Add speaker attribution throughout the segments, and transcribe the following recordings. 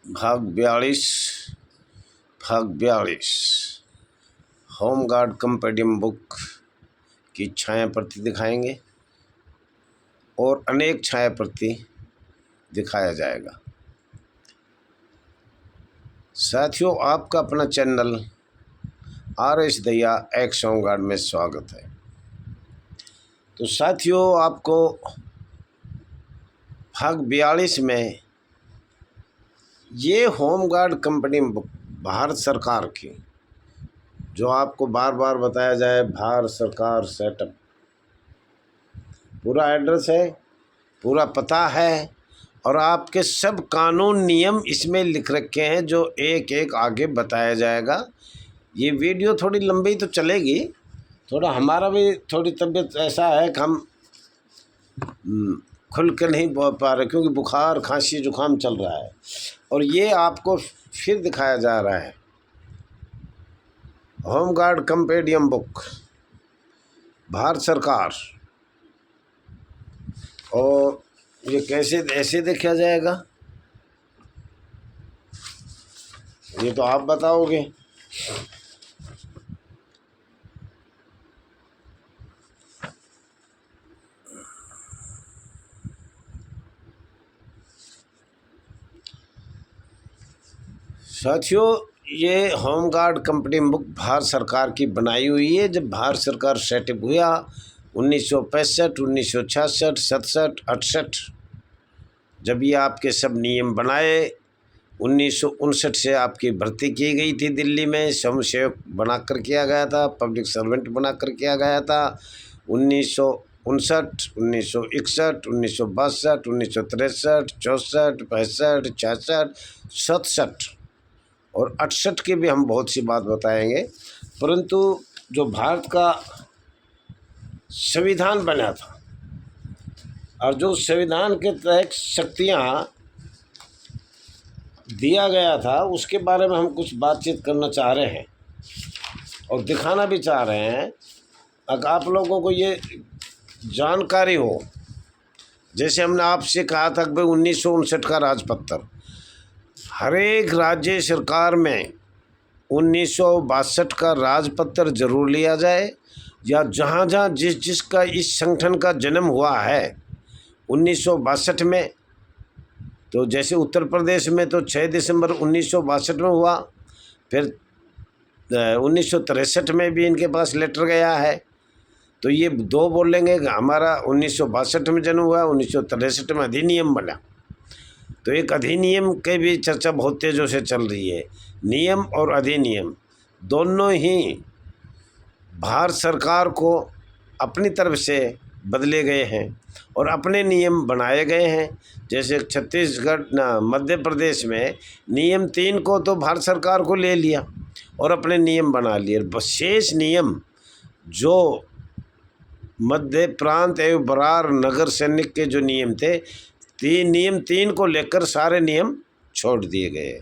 Speaker 1: भाग 42 home guard compendium book की छाया प्रति दिखाएंगे और अनेक छाया प्रति दिखाया जाएगा। साथियों, आपका अपना channel RS Dahiya x home guard में स्वागत है। तो साथियों, आपको भाग 42 में ये होमगार्ड कंपनी बुक भारत सरकार की, जो आपको बार बार बताया जाए, भारत सरकार सेटअप, पूरा एड्रेस है, पूरा पता है और आपके सब कानून नियम इसमें लिख रखे हैं, जो एक एक आगे बताया जाएगा। ये वीडियो थोड़ी लंबी तो चलेगी, थोड़ा हमारा भी थोड़ी तबीयत ऐसा है कि हम खुल के नहीं बोल पा रहे, क्योंकि बुखार खांसी जुकाम चल रहा है। और ये आपको फिर दिखाया जा रहा है होमगार्ड कंपेंडियम बुक भारत सरकार। और ये कैसे ऐसे देखा जाएगा, ये तो आप बताओगे। साथियों, ये होमगार्ड कंपनी बुक भारत सरकार की बनाई हुई है। जब भारत सरकार सेटअप हुआ 1965, 1966, 67, 68, जब ये आपके सब नियम बनाए, 1959 से आपकी भर्ती की गई थी दिल्ली में, स्वयंसेवक बनाकर किया गया था, पब्लिक सर्वेंट बनाकर किया गया था। 1959, 1961, 1962, 1963, 64, 65, 66, 67 और 68 की भी हम बहुत सी बात बताएंगे। परंतु जो भारत का संविधान बना था और जो संविधान के तहत शक्तियाँ दिया गया था, उसके बारे में हम कुछ बातचीत करना चाह रहे हैं और दिखाना भी चाह रहे हैं। अगर आप लोगों को ये जानकारी हो, जैसे हमने आपसे कहा था कि भाई 1959 का राजपत्र, हर एक राज्य सरकार में 1962 का राजपत्र जरूर लिया जाए, या जहाँ जहाँ जिसका इस संगठन का जन्म हुआ है 1962 में, तो जैसे उत्तर प्रदेश में तो 6 दिसंबर 1962 में हुआ, फिर 1963 में भी इनके पास लेटर गया है। तो ये दो बोलेंगे कि हमारा 1962 में जन्म हुआ, 1963 में अधिनियम बना। तो एक अधिनियम के भी चर्चा बहुत तेज़ों से चल रही है। नियम और अधिनियम दोनों ही भारत सरकार को अपनी तरफ से बदले गए हैं और अपने नियम बनाए गए हैं। जैसे छत्तीसगढ़ मध्य प्रदेश में नियम 3 को तो भारत सरकार को ले लिया और अपने नियम बना लिए। शेष नियम जो मध्य प्रांत एवं बरार नगर सैनिक के जो नियम थे, नियम 3 को लेकर सारे नियम छोड़ दिए गए।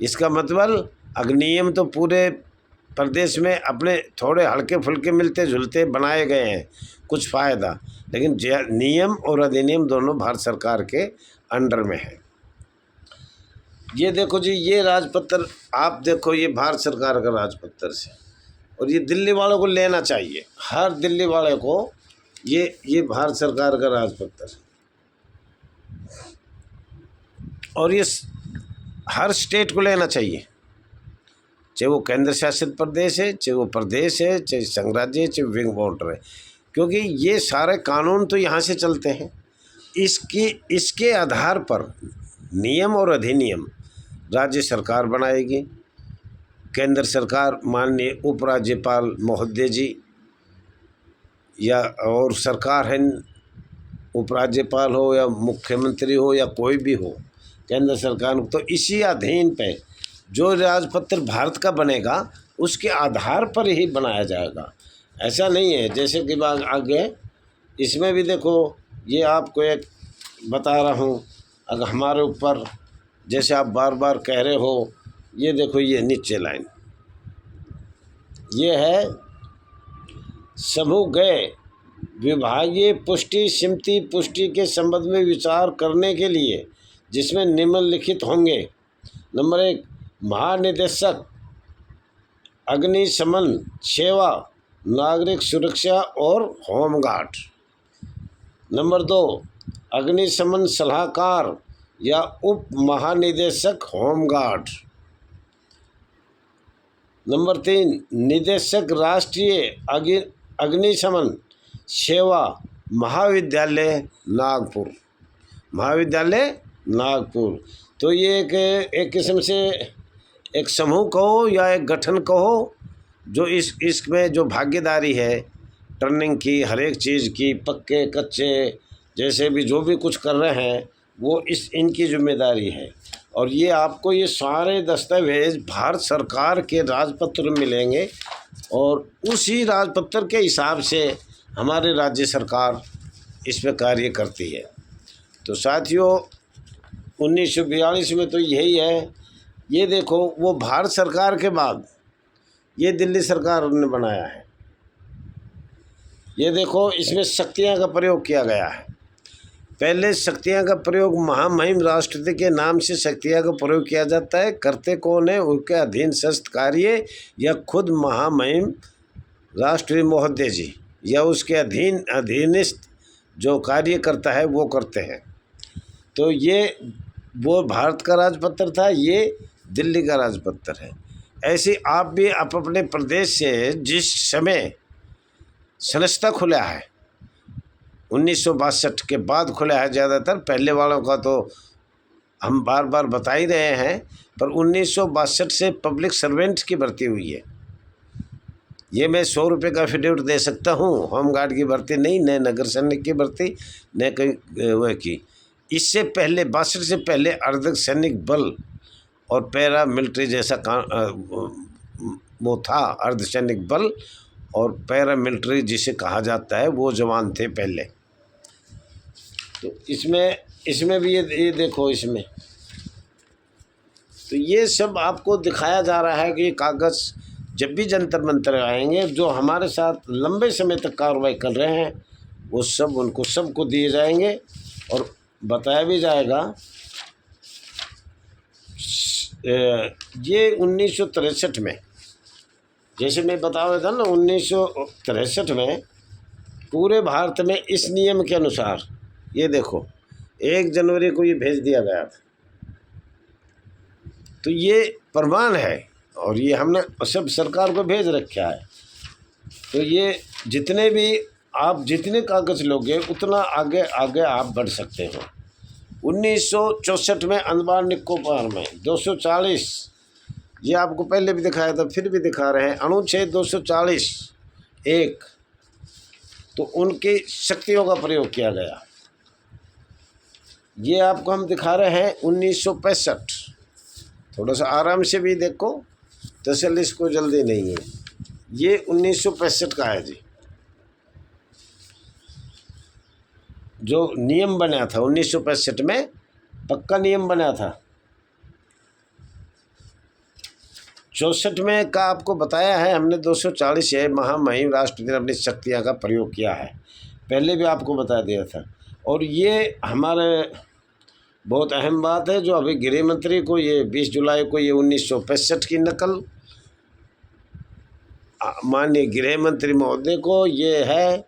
Speaker 1: इसका मतलब नियम तो पूरे प्रदेश में अपने थोड़े हल्के फुल्के मिलते जुलते बनाए गए हैं, कुछ फ़ायदा, लेकिन नियम और अधिनियम दोनों भारत सरकार के अंडर में है। ये देखो जी, ये राजपत्र आप देखो, ये भारत सरकार का राजपत्र से, और ये दिल्ली वालों को लेना चाहिए, हर दिल्ली वाले को ये भारत सरकार का राजपत्र, और ये हर स्टेट को लेना चाहिए, चाहे वो केंद्र शासित प्रदेश है, चाहे वो प्रदेश है, चाहे संघ राज्य है, चाहे विंग बॉर्डर है, क्योंकि ये सारे कानून तो यहाँ से चलते हैं। इसके आधार पर नियम और अधिनियम राज्य सरकार बनाएगी। केंद्र सरकार माननीय उपराज्यपाल महोदय जी या और सरकार है, उपराज्यपाल हो या मुख्यमंत्री हो या कोई भी हो, केंद्र सरकार, तो इसी अधीन पे जो राजपत्र भारत का बनेगा उसके आधार पर ही बनाया जाएगा। ऐसा नहीं है जैसे कि आगे इसमें भी देखो, ये आपको एक बता रहा हूँ, अगर हमारे ऊपर जैसे आप बार बार कह रहे हो, ये देखो, ये नीचे लाइन, ये है समूह गए विभागीय पुष्टि समिति पुष्टि के संबंध में विचार करने के लिए, जिसमें निम्नलिखित होंगे। नंबर 1 महानिदेशक अग्निशमन सेवा, नागरिक सुरक्षा और होमगार्ड। नंबर 2 अग्निशमन सलाहकार या उप महानिदेशक होमगार्ड। नंबर 3 निदेशक राष्ट्रीय अग्निशमन सेवा, महाविद्यालय नागपुर, महाविद्यालय नागपुर। तो ये एक किस्म से एक समूह कहो या एक गठन कहो जो इसमें जो भागीदारी है टर्निंग की, हर एक चीज़ की, पक्के कच्चे जैसे भी जो भी कुछ कर रहे हैं वो इनकी जिम्मेदारी है। और ये आपको ये सारे दस्तावेज भारत सरकार के राजपत्र मिलेंगे और उसी राजपत्र के हिसाब से हमारे राज्य सरकार इस पर कार्य करती है। तो साथियों 1942 में तो यही है। ये देखो वो भारत सरकार के बाद ये दिल्ली सरकार ने बनाया है। ये देखो इसमें शक्तियाँ का प्रयोग किया गया है। पहले शक्तियाँ का प्रयोग महामहिम राष्ट्रपति के नाम से शक्तियाँ का प्रयोग किया जाता है। करते कौन है? उनके अधीन शस्त्र कार्य या खुद महामहिम राष्ट्रीय महोदय जी या उसके अधीनस्थ जो कार्य करता है वो करते हैं। तो ये वो भारत का राजपत्र था, ये दिल्ली का राजपत्र है। ऐसे आप भी अपने प्रदेश से जिस समय संस्था खुला है 1962 के बाद खुला है, ज़्यादातर पहले वालों का तो हम बार बार बता ही रहे हैं, पर 1962 से पब्लिक सर्वेंट्स की भर्ती हुई है। ये मैं 100 रुपये का एफिडेविट दे सकता हूँ, होमगार्ड की भर्ती नहीं, न नगर सैनिक की भर्ती, न कहीं वह की। इससे पहले 62 से पहले अर्ध सैनिक बल और पैरा मिलिट्री जैसा वो था, अर्ध सैनिक बल और पैरा मिलिट्री जिसे कहा जाता है वो जवान थे पहले। तो इसमें भी ये देखो इसमें तो ये सब आपको दिखाया जा रहा है कि कागज़ जब भी जंतर मंतर आएंगे जो हमारे साथ लंबे समय तक कार्रवाई कर रहे हैं वो सब उनको सबको दिए जाएंगे और बताया भी जाएगा। ये 1963 में जैसे मैं बता रहा था ना 1963 में पूरे भारत में इस नियम के अनुसार ये देखो 1 जनवरी को ये भेज दिया गया था। तो ये प्रमाण है और ये हमने सब सरकार को भेज रखा है। तो ये जितने भी आप जितने कागज़ लोगे उतना आगे आगे आप बढ़ सकते हो। 1964 में अंडमान निकोबार में 240, ये आपको पहले भी दिखाया था फिर भी दिखा रहे हैं, अनुच्छेद 240 1, तो उनकी शक्तियों का प्रयोग किया गया। ये आपको हम दिखा रहे हैं 1965, थोड़ा सा आराम से भी देखो, तसल्ली को जल्दी नहीं है। ये 1965 का है जी, जो नियम बना था 1965 में, पक्का नियम बना था। 64 में का आपको बताया है हमने 240 है, महामहिम राष्ट्रपति ने अपनी शक्तियाँ का प्रयोग किया है, पहले भी आपको बता दिया था। और ये हमारे बहुत अहम बात है जो अभी गृह मंत्री को ये 20 जुलाई को ये 1965 की नकल माननीय गृह मंत्री महोदय को ये है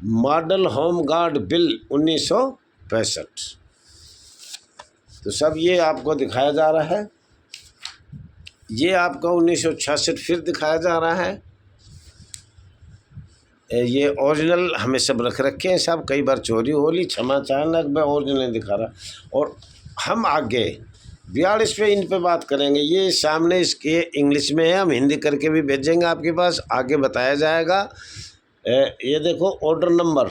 Speaker 1: मॉडल होमगार्ड बिल 1965। तो सब ये आपको दिखाया जा रहा है। ये आपका 1966 फिर दिखाया जा रहा है। ये ओरिजिनल हमें सब रख रखे हैं, सब कई बार चोरी हो ली, क्षमा चाहना मैं ओरिजिनल नहीं दिखा रहा। और हम आगे 42 पे इन पे बात करेंगे। ये सामने इसके इंग्लिश में है, हम हिंदी करके भी भेजेंगे आपके पास, आगे बताया जाएगा। ये देखो ऑर्डर नंबर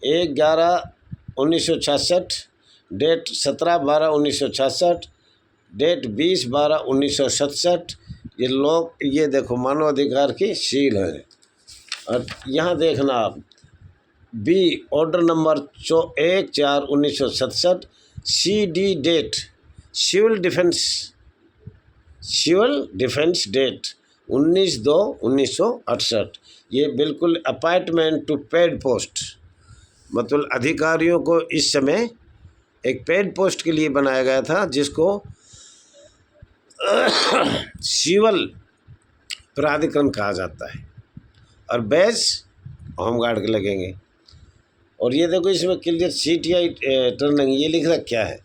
Speaker 1: 1/11/1966, डेट 17/12/1966, डेट 20/12/1967। ये लोग ये देखो मानवाधिकार की सील है। और यहाँ देखना आप B order number 1/4/1967, CD date civil defence date 19/2/1968। ये बिल्कुल अपॉइंटमेंट टू पेड पोस्ट, मतलब अधिकारियों को इस समय एक पेड पोस्ट के लिए बनाया गया था, जिसको सिविल प्राधिकरण कहा जाता है, और बैच होमगार्ड के लगेंगे। और ये देखो इसमें क्लियर CTI ट्रेनिंग ये लिख रखा है।